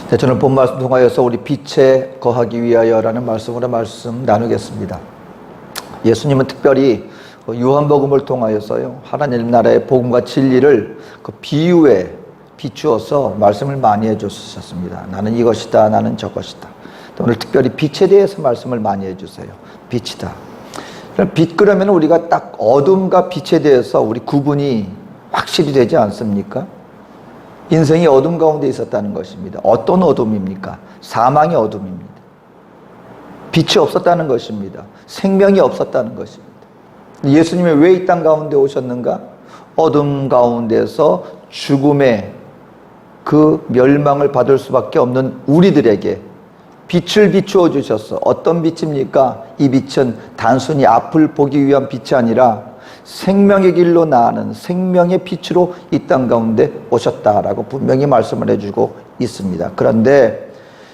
네, 저는 본 말씀 통하여서 우리 빛에 거하기 위하여라는 말씀으로 말씀 나누겠습니다. 예수님은 특별히 요한복음을 통하여서요, 하나님 나라의 복음과 진리를 그 비유에 비추어서 말씀을 많이 해주셨습니다. 나는 이것이다, 나는 저것이다. 오늘 특별히 빛에 대해서 말씀을 많이 해주세요. 빛이다. 빛 그러면 우리가 딱 어둠과 빛에 대해서 우리 구분이 확실히 되지 않습니까? 인생이 어둠 가운데 있었다는 것입니다. 어떤 어둠입니까? 사망의 어둠입니다. 빛이 없었다는 것입니다. 생명이 없었다는 것입니다. 예수님이 왜 이 땅 가운데 오셨는가? 어둠 가운데서 죽음의 그 멸망을 받을 수밖에 없는 우리들에게 빛을 비추어 주셨어. 어떤 빛입니까? 이 빛은 단순히 앞을 보기 위한 빛이 아니라 생명의 길로 나아가는 생명의 빛으로 이 땅 가운데 오셨다라고 분명히 말씀을 해주고 있습니다. 그런데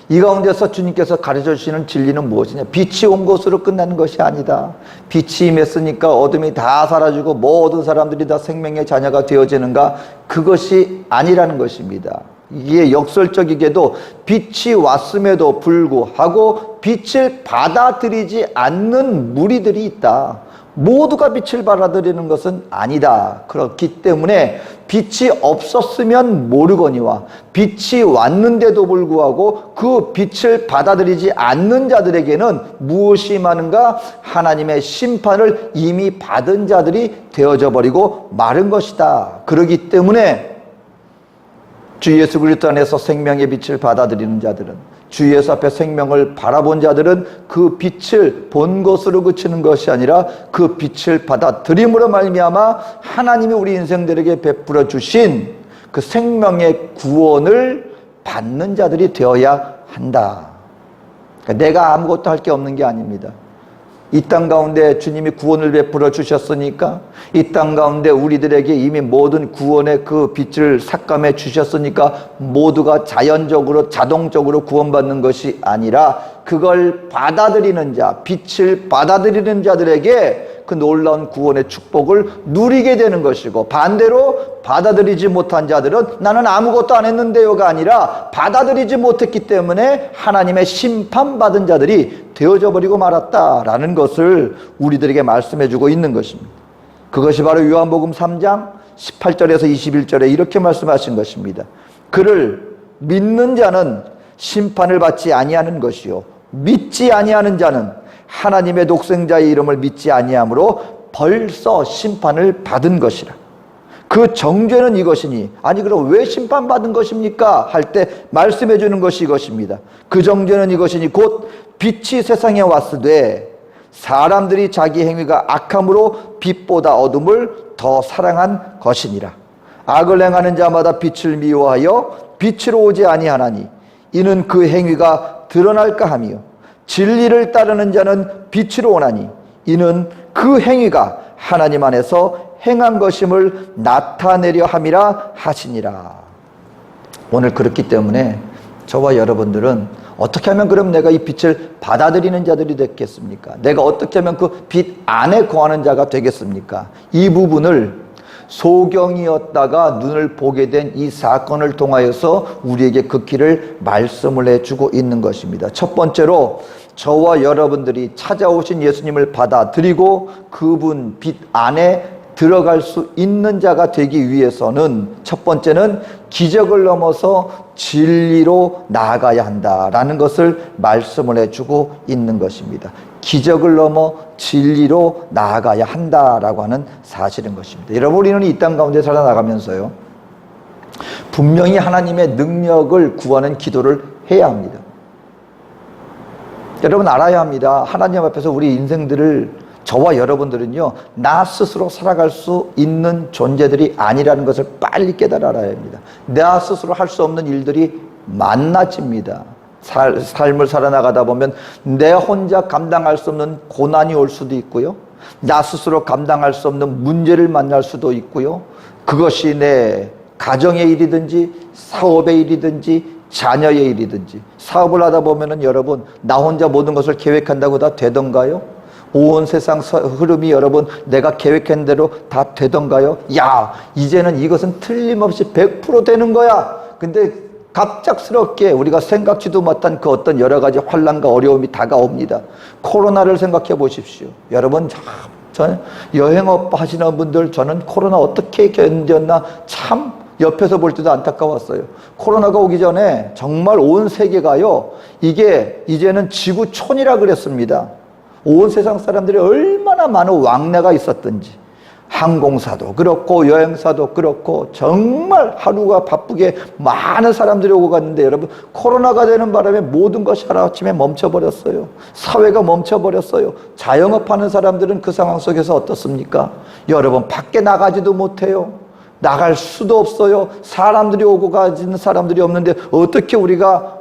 이 가운데서 주님께서 가르쳐 주시는 진리는 무엇이냐? 빛이 온 것으로 끝나는 것이 아니다. 빛이 임했으니까 어둠이 다 사라지고 모든 사람들이 다 생명의 자녀가 되어지는가? 그것이 아니라는 것입니다. 이게 역설적이게도 빛이 왔음에도 불구하고 빛을 받아들이지 않는 무리들이 있다. 모두가 빛을 받아들이는 것은 아니다. 그렇기 때문에 빛이 없었으면 모르거니와 빛이 왔는데도 불구하고 그 빛을 받아들이지 않는 자들에게는 무엇이 많은가? 하나님의 심판을 이미 받은 자들이 되어져 버리고 마른 것이다. 그렇기 때문에 주 예수 그리스도 안에서 생명의 빛을 받아들이는 자들은, 주 예수 앞에 생명을 바라본 자들은 그 빛을 본 것으로 그치는 것이 아니라 그 빛을 받아들임으로 말미암아 하나님이 우리 인생들에게 베풀어 주신 그 생명의 구원을 받는 자들이 되어야 한다. 그러니까 내가 아무것도 할 게 없는 게 아닙니다. 이 땅 가운데 주님이 구원을 베풀어 주셨으니까, 이 땅 가운데 우리들에게 이미 모든 구원의 그 빛을 삭감해 주셨으니까 모두가 자연적으로 자동적으로 구원받는 것이 아니라 그걸 받아들이는 자, 빛을 받아들이는 자들에게 그 놀라운 구원의 축복을 누리게 되는 것이고, 반대로 받아들이지 못한 자들은 나는 아무것도 안 했는데요가 아니라 받아들이지 못했기 때문에 하나님의 심판받은 자들이 되어져 버리고 말았다라는 것을 우리들에게 말씀해 주고 있는 것입니다. 그것이 바로 요한복음 3장 18절에서 21절에 이렇게 말씀하신 것입니다. 그를 믿는 자는 심판을 받지 아니하는 것이요, 믿지 아니하는 자는 하나님의 독생자의 이름을 믿지 아니하므로 벌써 심판을 받은 것이라. 그 정죄는 이것이니, 아니 그럼 왜 심판받은 것입니까? 할 때 말씀해 주는 것이 이것입니다. 그 정죄는 이것이니 곧 빛이 세상에 왔으되 사람들이 자기 행위가 악함으로 빛보다 어둠을 더 사랑한 것이니라. 악을 행하는 자마다 빛을 미워하여 빛으로 오지 아니하나니 이는 그 행위가 드러날까 하며, 진리를 따르는 자는 빛으로 오나니 이는 그 행위가 하나님 안에서 행한 것임을 나타내려 함이라 하시니라. 오늘 그렇기 때문에 저와 여러분들은 어떻게 하면 그럼 내가 이 빛을 받아들이는 자들이 됐겠습니까? 내가 어떻게 하면 그 빛 안에 거하는 자가 되겠습니까? 이 부분을 소경이었다가 눈을 보게 된 이 사건을 통하여서 우리에게 그 길을 말씀을 해주고 있는 것입니다. 첫 번째로 저와 여러분들이 찾아오신 예수님을 받아들이고 그분 빛 안에 들어갈 수 있는 자가 되기 위해서는 첫 번째는 기적을 넘어서 진리로 나아가야 한다라는 것을 말씀을 해주고 있는 것입니다. 기적을 넘어 진리로 나아가야 한다라고 하는 사실인 것입니다. 여러분, 우리는 이 땅 가운데 살아나가면서요, 분명히 하나님의 능력을 구하는 기도를 해야 합니다. 여러분 알아야 합니다. 하나님 앞에서 우리 인생들을, 저와 여러분들은요, 나 스스로 살아갈 수 있는 존재들이 아니라는 것을 빨리 깨달아야 합니다. 나 스스로 할 수 없는 일들이 많아집니다. 삶을 살아나가다 보면 내 혼자 감당할 수 없는 고난이 올 수도 있고요, 나 스스로 감당할 수 없는 문제를 만날 수도 있고요, 그것이 내 가정의 일이든지 사업의 일이든지 자녀의 일이든지. 사업을 하다 보면은 여러분, 나 혼자 모든 것을 계획한다고 다 되던가요? 온 세상 흐름이 여러분 내가 계획한 대로 다 되던가요? 야, 이제는 이것은 틀림없이 100% 되는 거야. 근데 갑작스럽게 우리가 생각지도 못한 그 어떤 여러 가지 환난과 어려움이 다가옵니다. 코로나를 생각해 보십시오. 여러분, 저는 여행업 하시는 분들, 저는 코로나 어떻게 견뎠나 참 옆에서 볼 때도 안타까웠어요. 코로나가 오기 전에 정말 온 세계가요, 이게 이제는 지구촌이라 그랬습니다. 온 세상 사람들이 얼마나 많은 왕래가 있었던지, 항공사도 그렇고 여행사도 그렇고 정말 하루가 바쁘게 많은 사람들이 오고 갔는데, 여러분, 코로나가 되는 바람에 모든 것이 하루아침에 멈춰버렸어요. 사회가 멈춰버렸어요. 자영업하는 사람들은 그 상황 속에서 어떻습니까? 여러분, 밖에 나가지도 못해요. 나갈 수도 없어요. 사람들이 오고 가지는 사람들이 없는데 어떻게 우리가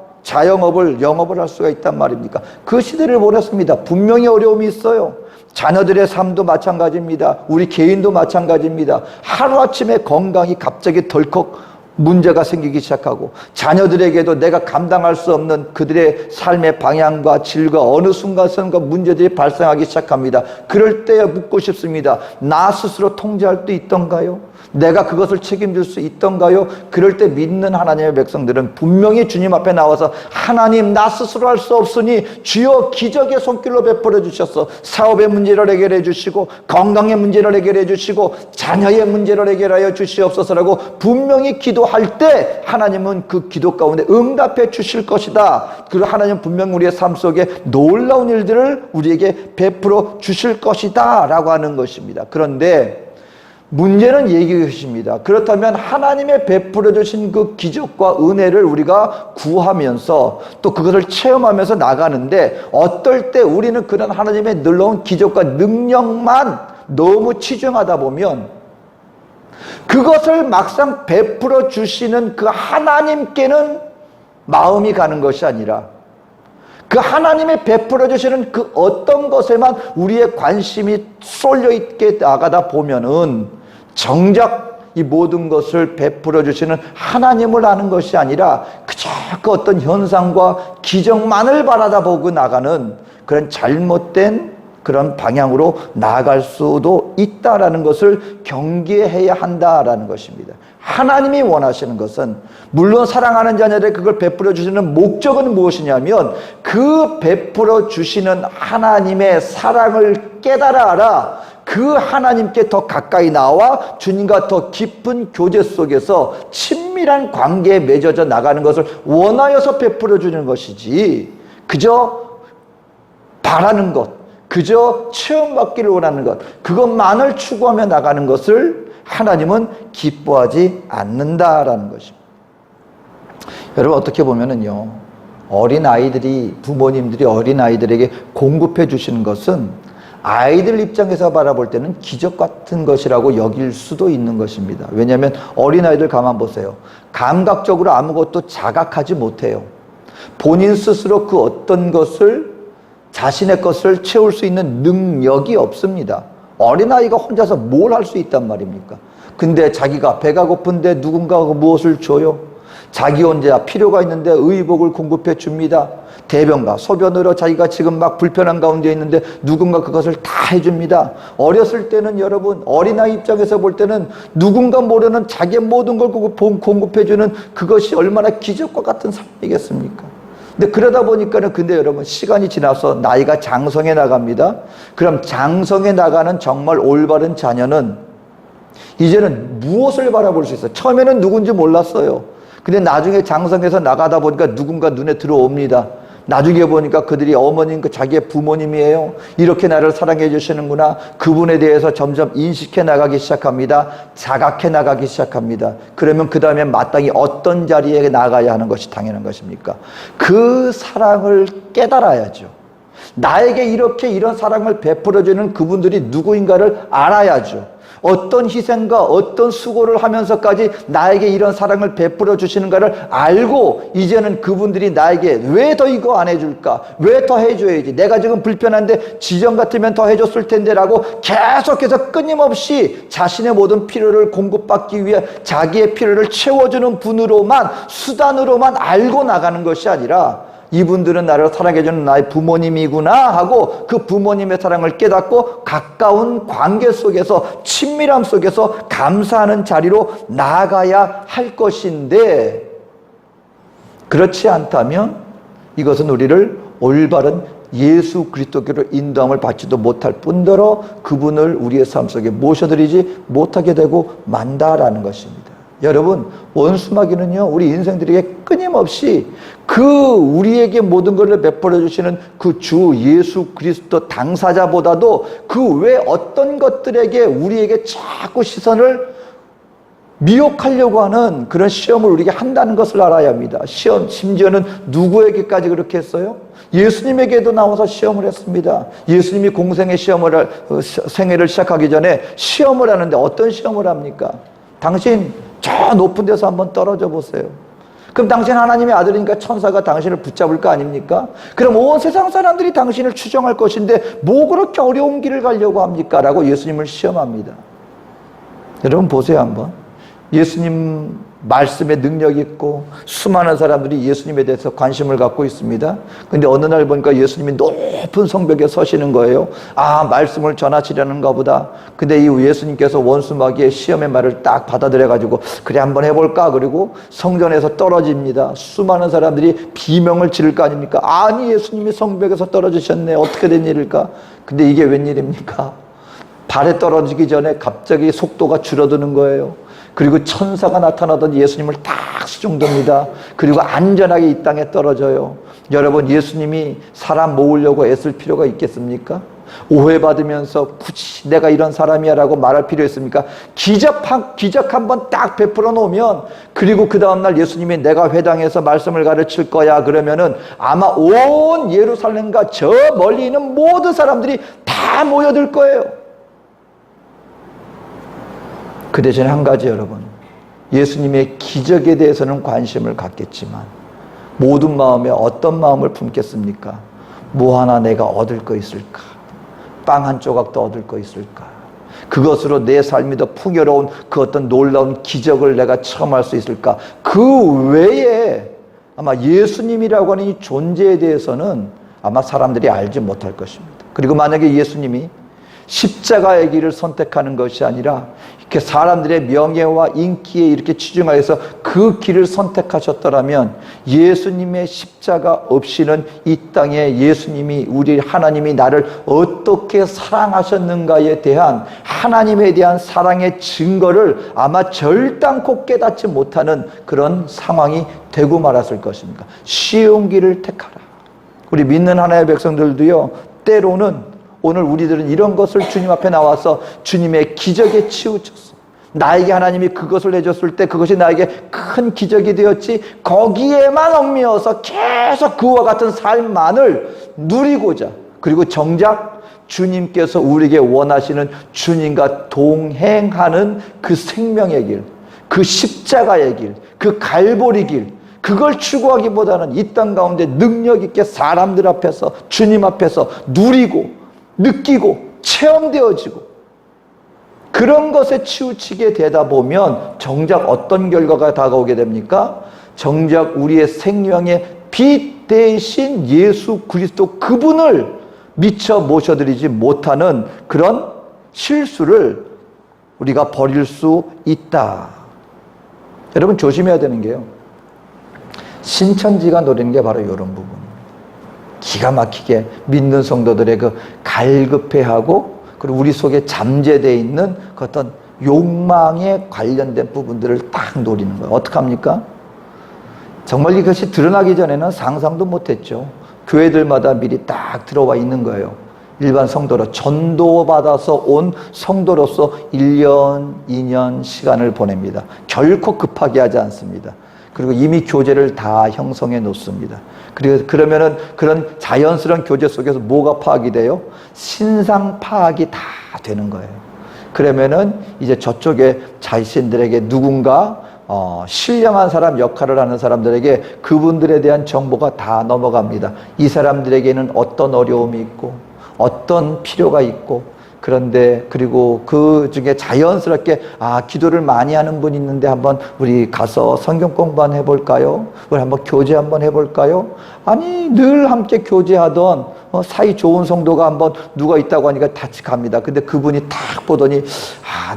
영업을 할 수가 있단 말입니까? 그 시대를 보냈습니다. 분명히 어려움이 있어요. 자녀들의 삶도 마찬가지입니다. 우리 개인도 마찬가지입니다. 하루아침에 건강이 갑자기 덜컥 문제가 생기기 시작하고, 자녀들에게도 내가 감당할 수 없는 그들의 삶의 방향과 질과 어느 순간선가 문제들이 발생하기 시작합니다. 그럴 때 묻고 싶습니다. 나 스스로 통제할 수 있던가요? 내가 그것을 책임질 수 있던가요? 그럴 때 믿는 하나님의 백성들은 분명히 주님 앞에 나와서, 하나님, 나 스스로 할 수 없으니 주여 기적의 손길로 베풀어 주셔서 사업의 문제를 해결해 주시고, 건강의 문제를 해결해 주시고, 자녀의 문제를 해결하여 주시옵소서라고 분명히 기도할 때 하나님은 그 기도 가운데 응답해 주실 것이다. 그리고 하나님은 분명 우리의 삶 속에 놀라운 일들을 우리에게 베풀어 주실 것이다 라고 하는 것입니다. 그런데 문제는 얘기하십니다. 그렇다면 하나님의 베풀어 주신 그 기적과 은혜를 우리가 구하면서 또 그것을 체험하면서 나가는데, 어떨 때 우리는 그런 하나님의 놀라운 기적과 능력만 너무 치중하다 보면 그것을 막상 베풀어 주시는 그 하나님께는 마음이 가는 것이 아니라, 그 하나님의 베풀어 주시는 그 어떤 것에만 우리의 관심이 쏠려 있게 나가다 보면은 정작 이 모든 것을 베풀어 주시는 하나님을 아는 것이 아니라 그저 그 어떤 현상과 기적만을 바라다보고 나가는 그런 잘못된 그런 방향으로 나아갈 수도 있다라는 것을 경계해야 한다라는 것입니다. 하나님이 원하시는 것은, 물론 사랑하는 자녀들에게 그걸 베풀어 주시는 목적은 무엇이냐면, 그 베풀어 주시는 하나님의 사랑을 깨달아 그 하나님께 더 가까이 나와 주님과 더 깊은 교제 속에서 친밀한 관계에 맺어져 나가는 것을 원하여서 베풀어 주는 것이지, 그저 바라는 것, 그저 체험받기를 원하는 것, 그것만을 추구하며 나가는 것을 하나님은 기뻐하지 않는다라는 것입니다. 여러분, 어떻게 보면은요, 부모님들이 어린아이들에게 공급해 주시는 것은 아이들 입장에서 바라볼 때는 기적 같은 것이라고 여길 수도 있는 것입니다. 왜냐하면 어린아이들 가만 보세요. 감각적으로 아무것도 자각하지 못해요. 본인 스스로 그 어떤 것을, 자신의 것을 채울 수 있는 능력이 없습니다. 어린아이가 혼자서 뭘 할 수 있단 말입니까? 근데 자기가 배가 고픈데 누군가가 무엇을 줘요? 자기 혼자 필요가 있는데 의복을 공급해 줍니다. 대변과 소변으로 자기가 지금 막 불편한 가운데 있는데 누군가 그것을 다 해줍니다. 어렸을 때는 여러분, 어린아이 입장에서 볼 때는 누군가 모르는 자기의 모든 걸 공급해주는 그것이 얼마나 기적과 같은 삶이겠습니까? 근데 그러다 보니까는, 근데 여러분, 시간이 지나서 나이가 장성해 나갑니다. 그럼 장성해 나가는 정말 올바른 자녀는 이제는 무엇을 바라볼 수 있어요? 처음에는 누군지 몰랐어요. 근데 나중에 장성해서 나가다 보니까 누군가 눈에 들어옵니다. 나중에 보니까 그들이 어머님, 자기의 부모님이에요. 이렇게 나를 사랑해 주시는구나. 그분에 대해서 점점 인식해 나가기 시작합니다. 자각해 나가기 시작합니다. 그러면 그 다음에 마땅히 어떤 자리에 나가야 하는 것이 당연한 것입니까? 그 사랑을 깨달아야죠. 나에게 이런 사랑을 베풀어주는 그분들이 누구인가를 알아야죠. 어떤 희생과 어떤 수고를 하면서까지 나에게 이런 사랑을 베풀어 주시는가를 알고, 이제는 그분들이 나에게 왜 더 이거 안 해줄까? 왜 더 해줘야지? 내가 지금 불편한데 지정 같으면 더 해줬을 텐데 라고 계속해서 끊임없이 자신의 모든 필요를 공급받기 위해 자기의 필요를 채워주는 분으로만, 수단으로만 알고 나가는 것이 아니라, 이분들은 나를 사랑해주는 나의 부모님이구나 하고 그 부모님의 사랑을 깨닫고 가까운 관계 속에서, 친밀함 속에서 감사하는 자리로 나아가야 할 것인데, 그렇지 않다면 이것은 우리를 올바른 예수 그리스도께로 인도함을 받지도 못할 뿐더러 그분을 우리의 삶 속에 모셔드리지 못하게 되고 만다라는 것입니다. 여러분, 원수마귀는요, 우리 인생들에게 끊임없이 그 우리에게 모든 것을 베풀어 주시는 그 주 예수 그리스도 당사자보다도 그 외 어떤 것들에게 우리에게 자꾸 시선을 미혹하려고 하는 그런 시험을 우리에게 한다는 것을 알아야 합니다. 시험, 심지어는 누구에게까지 그렇게 했어요? 예수님에게도 나와서 시험을 했습니다. 예수님이 공생의 생애를 시작하기 전에 시험을 하는데 어떤 시험을 합니까? 당신 저 높은 데서 한번 떨어져 보세요. 그럼 당신 하나님의 아들이니까 천사가 당신을 붙잡을 거 아닙니까? 그럼 온 세상 사람들이 당신을 추정할 것인데 뭐 그렇게 어려운 길을 가려고 합니까? 라고 예수님을 시험합니다. 여러분 보세요 한번. 예수님 말씀에 능력이 있고 수많은 사람들이 예수님에 대해서 관심을 갖고 있습니다. 근데 어느 날 보니까 예수님이 높은 성벽에 서시는 거예요. 아, 말씀을 전하시려는가 보다. 근데 이 예수님께서 원수마귀의 시험의 말을 딱 받아들여가지고 그래 한번 해볼까? 그리고 성전에서 떨어집니다. 수많은 사람들이 비명을 지를 거 아닙니까? 아니, 예수님이 성벽에서 떨어지셨네. 어떻게 된 일일까? 근데 이게 웬일입니까? 발에 떨어지기 전에 갑자기 속도가 줄어드는 거예요. 그리고 천사가 나타나더니 예수님을 딱 수중듭니다. 그리고 안전하게 이 땅에 떨어져요. 여러분, 예수님이 사람 모으려고 애쓸 필요가 있겠습니까? 오해받으면서 굳이 내가 이런 사람이야 라고 말할 필요 있습니까? 기적 한번 딱 베풀어 놓으면, 그리고 그 다음날 예수님이 내가 회당에서 말씀을 가르칠 거야 그러면은 아마 온 예루살렘과 저 멀리 있는 모든 사람들이 다 모여들 거예요. 그 대신에 한 가지, 여러분, 예수님의 기적에 대해서는 관심을 갖겠지만 모든 마음에 어떤 마음을 품겠습니까? 뭐 하나 내가 얻을 거 있을까? 빵 한 조각도 얻을 거 있을까? 그것으로 내 삶이 더 풍요로운 그 어떤 놀라운 기적을 내가 체험할 수 있을까? 그 외에 아마 예수님이라고 하는 이 존재에 대해서는 아마 사람들이 알지 못할 것입니다. 그리고 만약에 예수님이 십자가의 길을 선택하는 것이 아니라 이렇게 사람들의 명예와 인기에 이렇게 치중하여서 그 길을 선택하셨더라면 예수님의 십자가 없이는 이 땅에 예수님이, 우리 하나님이 나를 어떻게 사랑하셨는가에 대한 하나님에 대한 사랑의 증거를 아마 절단코 깨닫지 못하는 그런 상황이 되고 말았을 것입니다. 쉬운 길을 택하라. 우리 믿는 하나님의 백성들도요, 때로는 오늘 우리들은 이런 것을 주님 앞에 나와서 주님의 기적에 치우쳤어. 나에게 하나님이 그것을 해줬을 때 그것이 나에게 큰 기적이 되었지, 거기에만 얽매여서 계속 그와 같은 삶만을 누리고자, 그리고 정작 주님께서 우리에게 원하시는 주님과 동행하는 그 생명의 길, 그 십자가의 길, 그 갈보리 길, 그걸 추구하기보다는 이 땅 가운데 능력 있게 사람들 앞에서, 주님 앞에서 누리고 느끼고 체험되어지고 그런 것에 치우치게 되다 보면 정작 어떤 결과가 다가오게 됩니까? 정작 우리의 생명의 빛 대신 예수 그리스도 그분을 미처 모셔드리지 못하는 그런 실수를 우리가 벌일 수 있다. 여러분, 조심해야 되는 게요, 신천지가 노리는 게 바로 이런 부분. 기가 막히게 믿는 성도들의 그 갈급해하고 그리고 우리 속에 잠재되어 있는 그 어떤 욕망에 관련된 부분들을 딱 노리는 거예요. 어떡합니까? 정말 이것이 드러나기 전에는 상상도 못했죠. 교회들마다 미리 딱 들어와 있는 거예요. 일반 성도로, 전도받아서 온 성도로서 1년, 2년 시간을 보냅니다. 결코 급하게 하지 않습니다. 그리고 이미 교제를 다 형성해 놓습니다. 그러면은 그런 자연스러운 교제 속에서 뭐가 파악이 돼요? 신상 파악이 다 되는 거예요. 그러면은 이제 저쪽에 자신들에게 누군가 신령한 사람 역할을 하는 사람들에게 그분들에 대한 정보가 다 넘어갑니다. 이 사람들에게는 어떤 어려움이 있고 어떤 필요가 있고 그런데 그리고 그 중에 자연스럽게 기도를 많이 하는 분이 있는데 한번 우리 가서 성경 공부 한번 해볼까요? 우리 한번 교제 한번 해볼까요? 아니 늘 함께 교제하던 사이 좋은 성도가 한번 누가 있다고 하니까 같이 갑니다. 근데 그분이 딱 보더니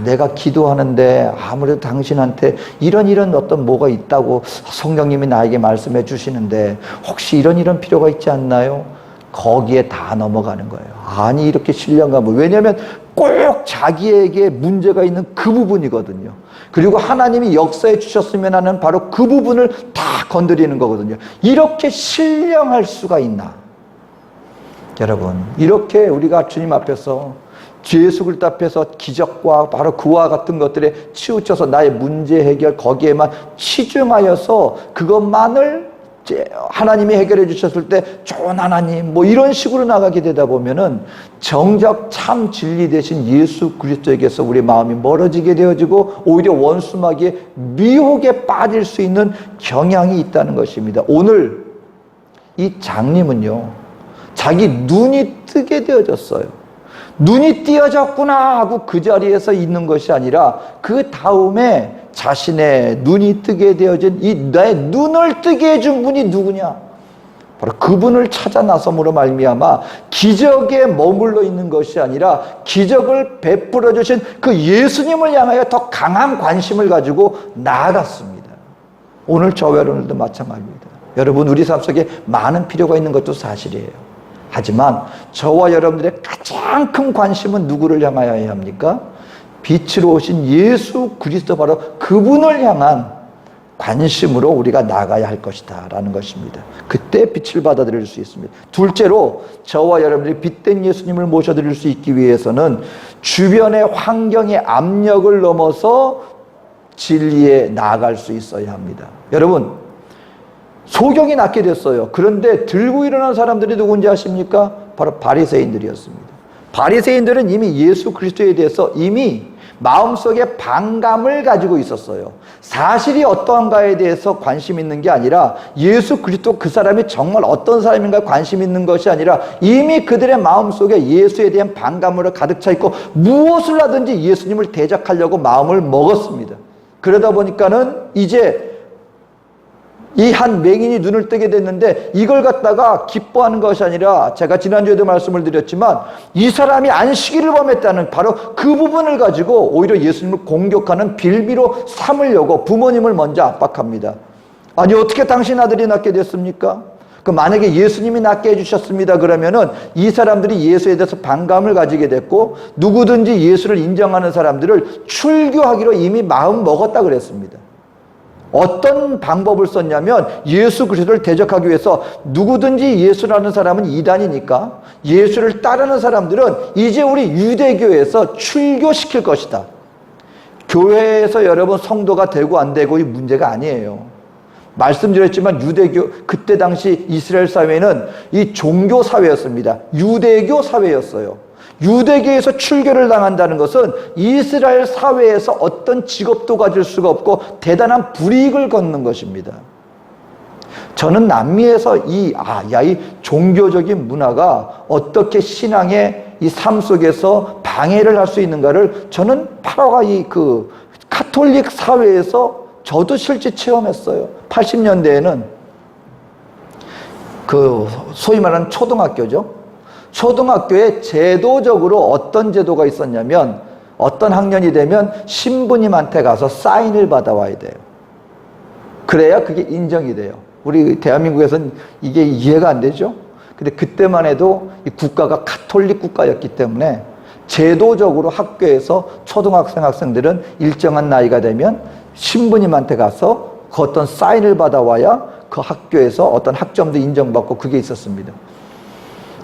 내가 기도하는데 아무래도 당신한테 이런 어떤 뭐가 있다고 성령님이 나에게 말씀해 주시는데 혹시 이런 필요가 있지 않나요? 거기에 다 넘어가는 거예요. 아니 이렇게 신령감을, 왜냐하면 꼭 자기에게 문제가 있는 그 부분이거든요. 그리고 하나님이 역사해 주셨으면 하는 바로 그 부분을 다 건드리는 거거든요. 이렇게 신령할 수가 있나? 여러분, 이렇게 우리가 주님 앞에서 예수 그리스도 앞에서 기적과 바로 그와 같은 것들에 치우쳐서 나의 문제 해결 거기에만 치중하여서 그것만을 하나님이 해결해 주셨을 때 좋은 하나님 뭐 이런 식으로 나가게 되다 보면은 정작 참 진리 되신 예수 그리스도에게서 우리 마음이 멀어지게 되어지고 오히려 원수마귀의 미혹에 빠질 수 있는 경향이 있다는 것입니다. 오늘 이 장님은요, 자기 눈이 뜨게 되어졌어요. 눈이 띄어졌구나 하고 그 자리에서 있는 것이 아니라 그 다음에 자신의 눈이 뜨게 되어진 이 내 눈을 뜨게 해준 분이 누구냐? 바로 그분을 찾아 나섬으로 말미암아 기적에 머물러 있는 것이 아니라 기적을 베풀어 주신 그 예수님을 향하여 더 강한 관심을 가지고 나아갔습니다. 오늘 저와 여러분들도 마찬가지입니다. 여러분, 우리 삶 속에 많은 필요가 있는 것도 사실이에요. 하지만 저와 여러분들의 가장 큰 관심은 누구를 향하여 해야 합니까? 빛으로 오신 예수 그리스도, 바로 그분을 향한 관심으로 우리가 나가야 할 것이다 라는 것입니다. 그때 빛을 받아들일 수 있습니다. 둘째로, 저와 여러분들이 빛된 예수님을 모셔드릴 수 있기 위해서는 주변의 환경의 압력을 넘어서 진리에 나아갈 수 있어야 합니다. 여러분, 소경이 낫게 됐어요. 그런데 들고 일어난 사람들이 누군지 아십니까? 바로 바리새인들이었습니다. 바리새인들은 이미 예수 그리스도에 대해서 이미 마음속에 반감을 가지고 있었어요. 사실이 어떠한가에 대해서 관심 있는 게 아니라 예수 그리스도 그 사람이 정말 어떤 사람인가 관심 있는 것이 아니라 이미 그들의 마음속에 예수에 대한 반감으로 가득 차 있고 무엇을 하든지 예수님을 대적하려고 마음을 먹었습니다. 그러다 보니까는 이제 이 한 맹인이 눈을 뜨게 됐는데 이걸 갖다가 기뻐하는 것이 아니라, 제가 지난주에도 말씀을 드렸지만 이 사람이 안식일을 범했다는 바로 그 부분을 가지고 오히려 예수님을 공격하는 빌미로 삼으려고 부모님을 먼저 압박합니다. 아니 어떻게 당신 아들이 낫게 됐습니까? 그 만약에 예수님이 낫게 해주셨습니다 그러면은 이 사람들이 예수에 대해서 반감을 가지게 됐고 누구든지 예수를 인정하는 사람들을 출교하기로 이미 마음 먹었다 그랬습니다. 어떤 방법을 썼냐면 예수 그리스도를 대적하기 위해서 누구든지 예수라는 사람은 이단이니까 예수를 따르는 사람들은 이제 우리 유대교에서 출교시킬 것이다. 교회에서 여러분 성도가 되고 안 되고 이 문제가 아니에요. 말씀드렸지만 유대교, 그때 당시 이스라엘 사회는 이 종교 사회였습니다. 유대교 사회였어요. 유대교에서 출교를 당한다는 것은 이스라엘 사회에서 어떤 직업도 가질 수가 없고 대단한 불이익을 걷는 것입니다. 저는 남미에서 이 종교적인 문화가 어떻게 신앙의 이 삶 속에서 방해를 할 수 있는가를 저는 바로 그 카톨릭 사회에서 저도 실제 체험했어요. 80년대에는 그 소위 말하는 초등학교죠. 초등학교에 제도적으로 어떤 제도가 있었냐면 어떤 학년이 되면 신부님한테 가서 사인을 받아와야 돼요. 그래야 그게 인정이 돼요. 우리 대한민국에서는 이게 이해가 안 되죠. 근데 그때만 해도 이 국가가 카톨릭 국가였기 때문에 제도적으로 학교에서 초등학생 학생들은 일정한 나이가 되면 신부님한테 가서 그 어떤 사인을 받아와야 그 학교에서 어떤 학점도 인정받고 그게 있었습니다.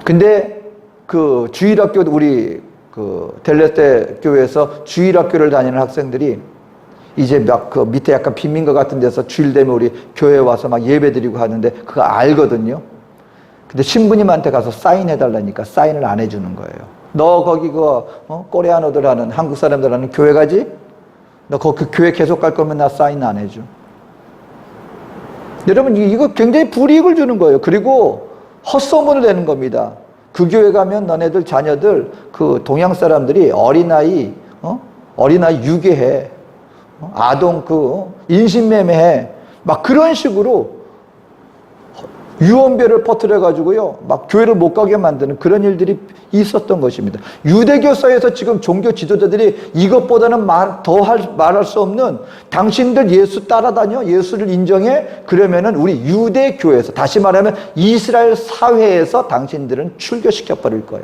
근데 그 주일학교, 우리 그 델레스테 교회에서 주일학교를 다니는 학생들이 이제 막 그 밑에 약간 빈민가 같은 데서 주일 되면 우리 교회에 와서 막 예배 드리고 하는데 그거 알거든요. 근데 신부님한테 가서 사인해달라니까 사인을 안 해주는 거예요. 너 거기 코레아노들 하는, 한국 사람들 하는 교회 가지? 너 그 교회 계속 갈 거면 나 사인 안 해줘. 여러분, 이거 굉장히 불이익을 주는 거예요. 그리고 헛소문을 내는 겁니다. 그 교회 가면 너네들 자녀들 그 동양 사람들이 어린아이 유괴해. 아동 인신매매해. 막 그런 식으로 유언비어를 퍼뜨려가지고요, 막 교회를 못 가게 만드는 그런 일들이 있었던 것입니다. 유대교사에서 지금 종교 지도자들이 이것보다는 말할 수 없는, 당신들 예수 따라다녀? 예수를 인정해? 그러면은 우리 유대교회에서, 다시 말하면 이스라엘 사회에서 당신들은 출교시켜 버릴 거야.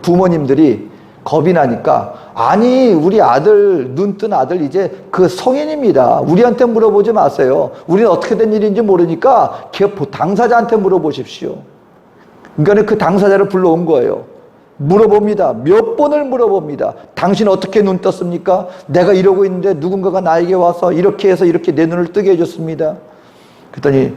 부모님들이 겁이 나니까, 아니 우리 아들, 눈뜬 아들 이제 그 성인입니다. 우리한테 물어보지 마세요. 우리는 어떻게 된 일인지 모르니까 당사자한테 물어보십시오. 그러니까 그 당사자를 불러온 거예요. 물어봅니다. 몇 번을 물어봅니다. 당신 어떻게 눈 떴습니까? 내가 이러고 있는데 누군가가 나에게 와서 이렇게 해서 이렇게 내 눈을 뜨게 해줬습니다. 그랬더니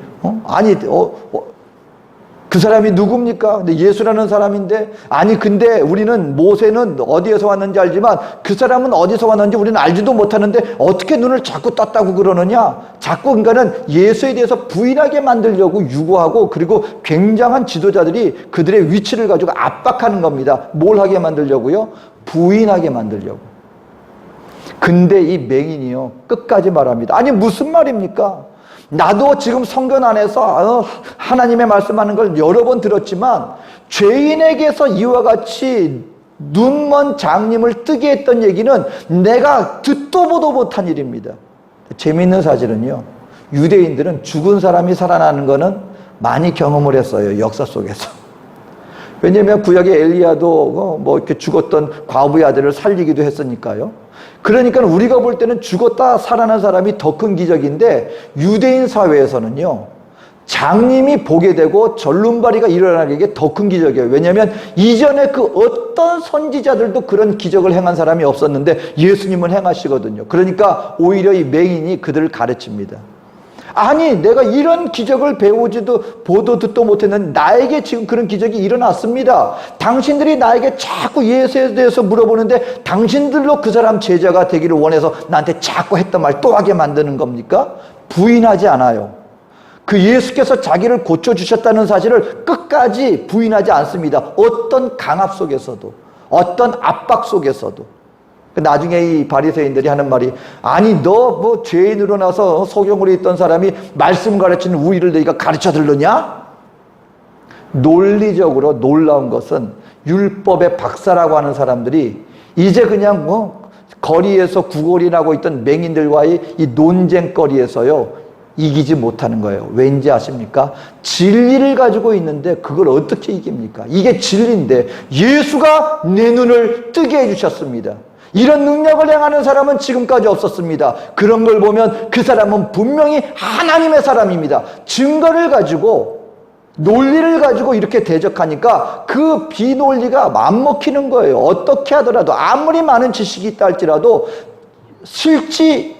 그 사람이 누굽니까? 근데 예수라는 사람인데, 아니 근데 우리는 모세는 어디에서 왔는지 알지만 그 사람은 어디서 왔는지 우리는 알지도 못하는데 어떻게 눈을 자꾸 떴다고 그러느냐? 자꾸 그러니까는 예수에 대해서 부인하게 만들려고 유고하고, 그리고 굉장한 지도자들이 그들의 위치를 가지고 압박하는 겁니다. 뭘 하게 만들려고요? 부인하게 만들려고. 근데 이 맹인이요, 끝까지 말합니다. 아니 무슨 말입니까? 나도 지금 성경 안에서 하나님의 말씀하는 걸 여러 번 들었지만, 죄인에게서 이와 같이 눈먼 장님을 뜨게 했던 얘기는 내가 듣도 보도 못한 일입니다. 재미있는 사실은요, 유대인들은 죽은 사람이 살아나는 거는 많이 경험을 했어요, 역사 속에서. 왜냐하면 구약의 엘리야도 이렇게 죽었던 과부의 아들을 살리기도 했으니까요. 그러니까 우리가 볼 때는 죽었다 살아난 사람이 더 큰 기적인데, 유대인 사회에서는요, 장님이 보게 되고 절름발이가 일어나는 게 더 큰 기적이에요. 왜냐하면 이전에 그 어떤 선지자들도 그런 기적을 행한 사람이 없었는데 예수님은 행하시거든요. 그러니까 오히려 이 맹인이 그들을 가르칩니다. 아니 내가 이런 기적을 보도 듣도 못했는데 나에게 지금 그런 기적이 일어났습니다. 당신들이 나에게 자꾸 예수에 대해서 물어보는데 당신들로 그 사람 제자가 되기를 원해서 나한테 자꾸 했던 말 또 하게 만드는 겁니까? 부인하지 않아요. 그 예수께서 자기를 고쳐주셨다는 사실을 끝까지 부인하지 않습니다. 어떤 강압 속에서도, 어떤 압박 속에서도. 나중에 이 바리새인들이 하는 말이, 아니 너 죄인으로 나서 소경으로 있던 사람이 말씀 가르치는 우리를 너희가 가르쳐 들느냐? 논리적으로 놀라운 것은 율법의 박사라고 하는 사람들이 이제 그냥 거리에서 구걸이 나고 있던 맹인들과의 이 논쟁거리에서요 이기지 못하는 거예요. 왠지 아십니까? 진리를 가지고 있는데 그걸 어떻게 이깁니까? 이게 진리인데 예수가 내 눈을 뜨게 해주셨습니다. 이런 능력을 행하는 사람은 지금까지 없었습니다. 그런 걸 보면 그 사람은 분명히 하나님의 사람입니다. 증거를 가지고, 논리를 가지고 이렇게 대적하니까 그 비논리가 안 먹히는 거예요. 어떻게 하더라도, 아무리 많은 지식이 있다 할지라도 실제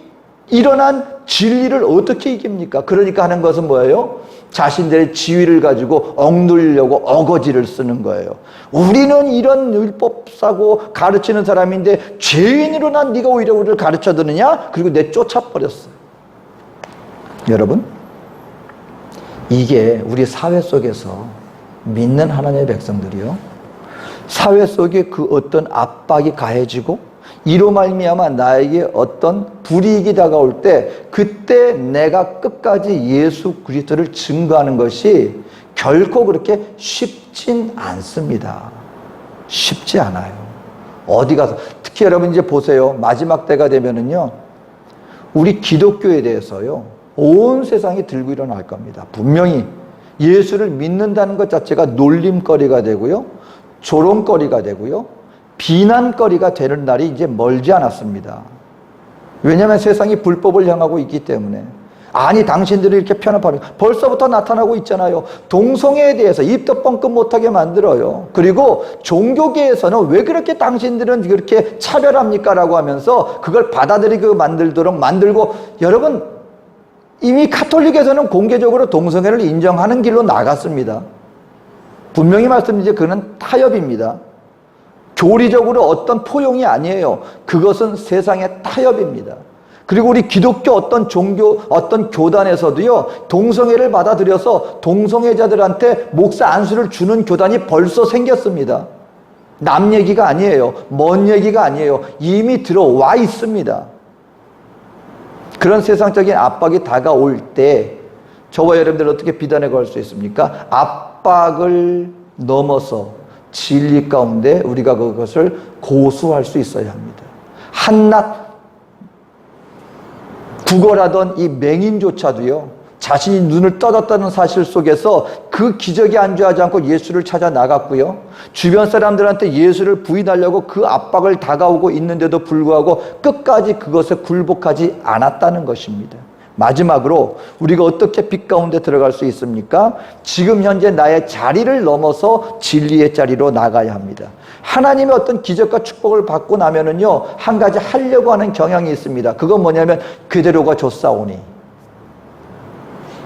일어난 진리를 어떻게 이깁니까? 그러니까 하는 것은 뭐예요? 자신들의 지위를 가지고 억누르려고 어거지를 쓰는 거예요. 우리는 이런 율법사고 가르치는 사람인데 죄인으로 난 네가 오히려 우리를 가르쳐 드느냐? 그리고 내쫓아버렸어요. 여러분, 이게 우리 사회 속에서 믿는 하나님의 백성들이요, 사회 속에 그 어떤 압박이 가해지고 이로 말미암아 나에게 어떤 불이익이 다가올 때, 그때 내가 끝까지 예수 그리스도를 증거하는 것이 결코 그렇게 쉽진 않습니다. 쉽지 않아요. 어디 가서, 특히 여러분 이제 보세요. 마지막 때가 되면은요, 우리 기독교에 대해서요 온 세상이 들고 일어날 겁니다. 분명히 예수를 믿는다는 것 자체가 놀림거리가 되고요, 조롱거리가 되고요, 비난거리가 되는 날이 이제 멀지 않았습니다. 왜냐하면 세상이 불법을 향하고 있기 때문에. 아니 당신들이 이렇게 편협합니까? 벌써부터 나타나고 있잖아요. 동성애에 대해서 입도 뻥끗 못하게 만들어요. 그리고 종교계에서는 왜 그렇게 당신들은 그렇게 차별합니까? 라고 하면서 그걸 받아들이게 만들도록 만들고, 여러분 이미 카톨릭에서는 공개적으로 동성애를 인정하는 길로 나갔습니다. 분명히 말씀드리죠. 그는 타협입니다. 교리적으로 어떤 포용이 아니에요. 그것은 세상의 타협입니다. 그리고 우리 기독교 어떤 종교, 어떤 교단에서도요, 동성애를 받아들여서 동성애자들한테 목사 안수를 주는 교단이 벌써 생겼습니다. 남 얘기가 아니에요. 먼 얘기가 아니에요. 이미 들어와 있습니다. 그런 세상적인 압박이 다가올 때 저와 여러분들 어떻게 비단에 걸 수 있습니까? 압박을 넘어서 진리 가운데 우리가 그것을 고수할 수 있어야 합니다. 한낱 구걸하던 이 맹인조차도요, 자신이 눈을 떠졌다는 사실 속에서 그 기적에 안주하지 않고 예수를 찾아 나갔고요, 주변 사람들한테 예수를 부인하려고 그 압박을 다가오고 있는데도 불구하고 끝까지 그것에 굴복하지 않았다는 것입니다. 마지막으로 우리가 어떻게 빛 가운데 들어갈 수 있습니까? 지금 현재 나의 자리를 넘어서 진리의 자리로 나가야 합니다. 하나님의 어떤 기적과 축복을 받고 나면은요, 한 가지 하려고 하는 경향이 있습니다. 그건 뭐냐면 그대로가 좋사오니,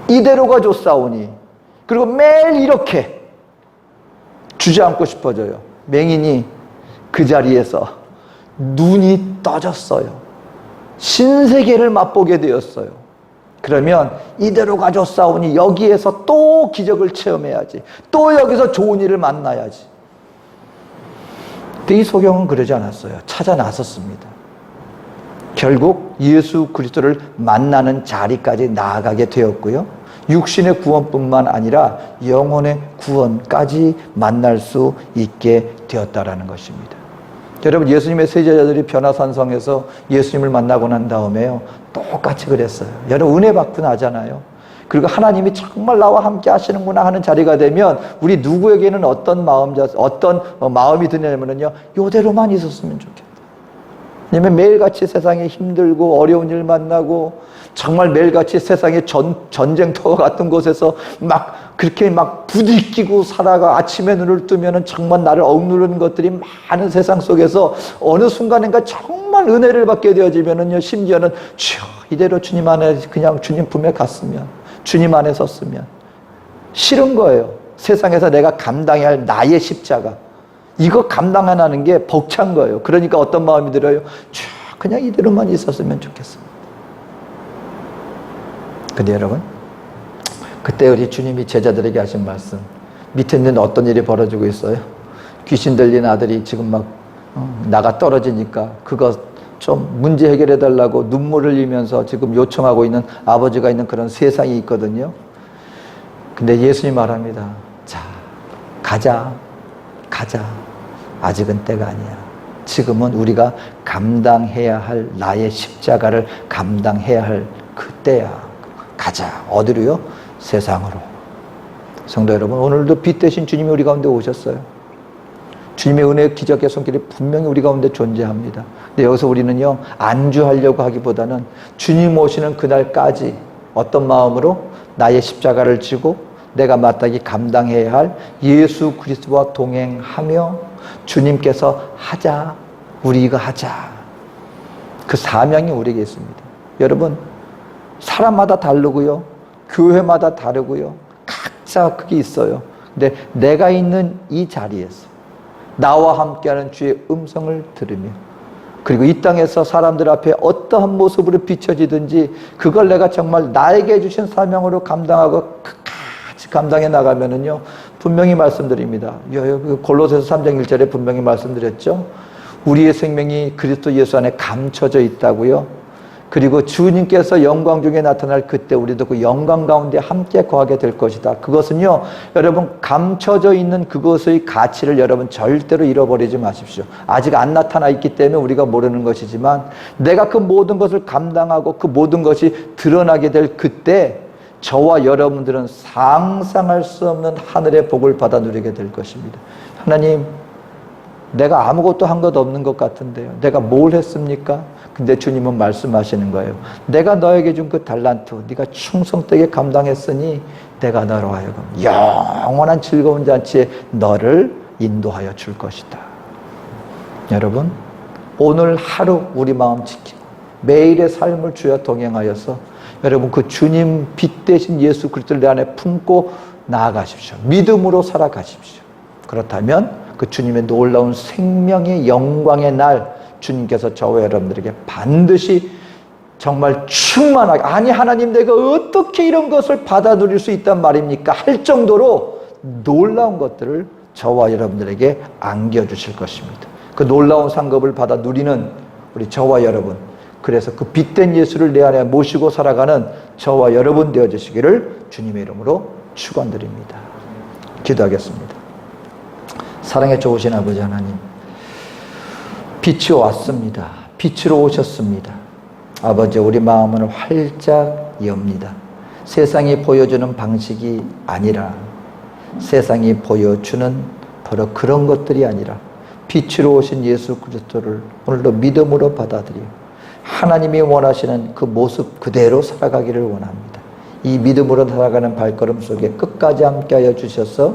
이대로가 좋사오니, 그리고 매일 이렇게 주저앉고 싶어져요. 맹인이 그 자리에서 눈이 떠졌어요. 신세계를 맛보게 되었어요. 그러면 이대로가 좋사오니 여기에서 또 기적을 체험해야지, 또 여기서 좋은 일을 만나야지. 근데 이 소경은 그러지 않았어요. 찾아 나섰습니다. 결국 예수 그리스도를 만나는 자리까지 나아가게 되었고요, 육신의 구원뿐만 아니라 영혼의 구원까지 만날 수 있게 되었다라는 것입니다. 여러분, 예수님의 세제자들이 변화산성에서 예수님을 만나고 난 다음에요, 똑같이 그랬어요. 여러분, 은혜 받고 나잖아요. 그리고 하나님이 정말 나와 함께 하시는구나 하는 자리가 되면 우리 누구에게는 어떤 마음이 드냐면요, 요대로만 있었으면 좋겠다. 왜냐면 매일같이 세상에 힘들고 어려운 일 만나고 정말 매일같이 세상의 전쟁터와 같은 곳에서 그렇게 부딪히고 살아가 아침에 눈을 뜨면은 정말 나를 억누르는 것들이 많은 세상 속에서 어느 순간인가 정말 은혜를 받게 되어지면은요, 심지어는 주여 이대로 주님 안에 그냥 주님 품에 갔으면, 주님 안에 섰으면, 싫은 거예요. 세상에서 내가 감당해야 할 나의 십자가, 이거 감당하는 게 벅찬 거예요. 그러니까 어떤 마음이 들어요? 그냥 이대로만 있었으면 좋겠습니다. 근데 여러분, 그때 우리 주님이 제자들에게 하신 말씀, 밑에 있는 어떤 일이 벌어지고 있어요? 귀신 들린 아들이 지금 나가 떨어지니까 그거 좀 문제 해결해 달라고 눈물을 흘리면서 지금 요청하고 있는 아버지가 있는 그런 세상이 있거든요. 근데 예수님 말합니다. 자, 가자. 아직은 때가 아니야. 지금은 우리가 감당해야 할 나의 십자가를 감당해야 할 그때야. 가자. 어디로요? 세상으로. 성도 여러분, 오늘도 빛 대신 주님이 우리 가운데 오셨어요. 주님의 은혜의 기적의 손길이 분명히 우리 가운데 존재합니다. 근데 여기서 우리는요, 안주하려고 하기보다는 주님 오시는 그날까지 어떤 마음으로 나의 십자가를 지고 내가 마땅히 감당해야 할 예수 그리스도와 동행하며 주님께서 하자, 우리 이거 하자, 그 사명이 우리에게 있습니다. 여러분, 사람마다 다르고요, 교회마다 다르고요, 각자 그게 있어요. 근데 내가 있는 이 자리에서 나와 함께하는 주의 음성을 들으며, 그리고 이 땅에서 사람들 앞에 어떠한 모습으로 비춰지든지 그걸 내가 정말 나에게 주신 사명으로 감당하고 끝까지 감당해 나가면은요, 분명히 말씀드립니다. 골로새서 3장 1절에 분명히 말씀드렸죠. 우리의 생명이 그리스도 예수 안에 감춰져 있다고요. 그리고 주님께서 영광 중에 나타날 그때 우리도 그 영광 가운데 함께 거하게 될 것이다. 그것은요, 여러분, 감춰져 있는 그것의 가치를 여러분 절대로 잃어버리지 마십시오. 아직 안 나타나 있기 때문에 우리가 모르는 것이지만, 내가 그 모든 것을 감당하고 그 모든 것이 드러나게 될 그때 저와 여러분들은 상상할 수 없는 하늘의 복을 받아 누리게 될 것입니다. 하나님, 내가 아무것도 한 것 없는 것 같은데요, 내가 뭘 했습니까? 근데 주님은 말씀하시는 거예요. 내가 너에게 준 그 달란트, 네가 충성되게 감당했으니 내가 너로 하여금 영원한 즐거운 잔치에 너를 인도하여 줄 것이다. 여러분, 오늘 하루 우리 마음 지키고 매일의 삶을 주여 동행하여서 여러분, 그 주님 빛 대신 예수 그리스도를 내 안에 품고 나아가십시오. 믿음으로 살아가십시오. 그렇다면 그 주님의 놀라운 생명의 영광의 날, 주님께서 저와 여러분들에게 반드시 정말 충만하게, 아니 하나님 내가 어떻게 이런 것을 받아들일 수 있단 말입니까? 할 정도로 놀라운 것들을 저와 여러분들에게 안겨주실 것입니다. 그 놀라운 상급을 받아 누리는 우리 저와 여러분, 그래서 그 빛된 예수를 내 안에 모시고 살아가는 저와 여러분 되어주시기를 주님의 이름으로 축원드립니다. 기도하겠습니다. 사랑에 좋으신 아버지 하나님, 빛이 왔습니다. 빛으로 오셨습니다. 아버지, 우리 마음을 활짝 엽니다. 세상이 보여주는 방식이 아니라, 세상이 보여주는 바로 그런 것들이 아니라 빛으로 오신 예수 그리스도를 오늘도 믿음으로 받아들여 하나님이 원하시는 그 모습 그대로 살아가기를 원합니다. 이 믿음으로 살아가는 발걸음 속에 끝까지 함께하여 주셔서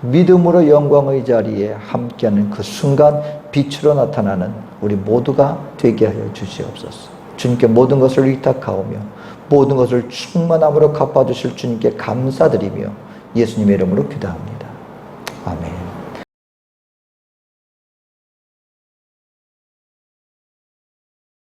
믿음으로 영광의 자리에 함께하는 그 순간 빛으로 나타나는 우리 모두가 되게 하여 주시옵소서. 주님께 모든 것을 위탁하오며 모든 것을 충만함으로 갚아주실 주님께 감사드리며 예수님의 이름으로 기도합니다. 아멘.